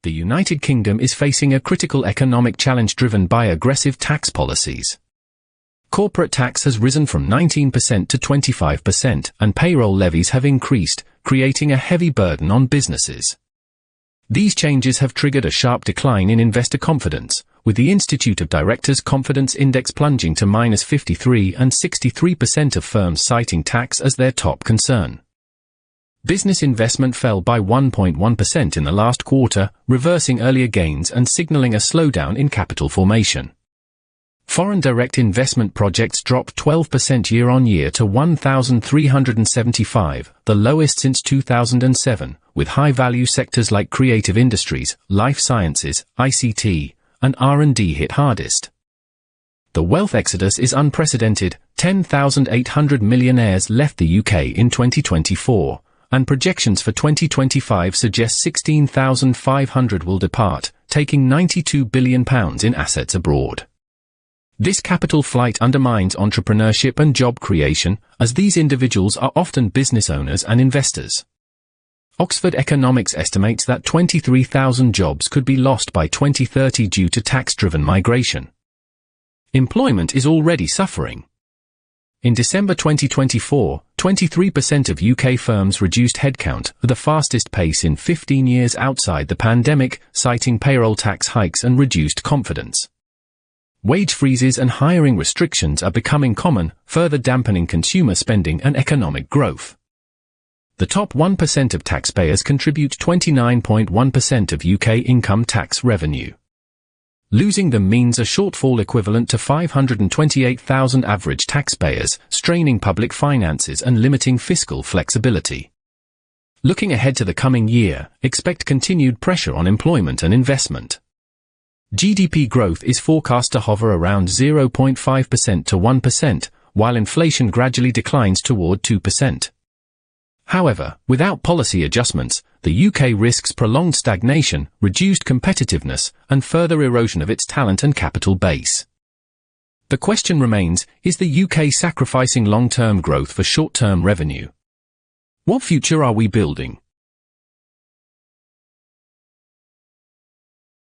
The United Kingdom is facing a critical economic challenge driven by aggressive tax policies. Corporate tax has risen from 19% to 25%, and payroll levies have increased, creating a heavy burden on businesses. These changes have triggered a sharp decline in investor confidence, with the Institute of Directors Confidence Index plunging to -53 and 63% of firms citing tax as their top concern. Business investment fell by 1.1% in the last quarter, reversing earlier gains and signaling a slowdown in capital formation. Foreign direct investment projects dropped 12% year-on-year to 1,375, the lowest since 2007, with high-value sectors like creative industries, life sciences, ICT, and R&D hit hardest. The wealth exodus is unprecedented. 10,800 millionaires left the UK in 2024. And projections for 2025 suggest 16,500 will depart, taking £92 billion in assets abroad. This capital flight undermines entrepreneurship and job creation, as these individuals are often business owners and investors. Oxford Economics estimates that 23,000 jobs could be lost by 2030 due to tax-driven migration. Employment is already suffering. In December 2024, 23% of UK firms reduced headcount at the fastest pace in 15 years outside the pandemic, citing payroll tax hikes and reduced confidence. Wage freezes and hiring restrictions are becoming common, further dampening consumer spending and economic growth. The top 1% of taxpayers contribute 29.1% of UK income tax revenue. Losing them means a shortfall equivalent to 528,000 average taxpayers, straining public finances and limiting fiscal flexibility. Looking ahead to the coming year, expect continued pressure on employment and investment. GDP growth is forecast to hover around 0.5% to 1%, while inflation gradually declines toward 2%. However, without policy adjustments, the UK risks prolonged stagnation, reduced competitiveness, and further erosion of its talent and capital base. The question remains, is the UK sacrificing long-term growth for short-term revenue? What future are we building?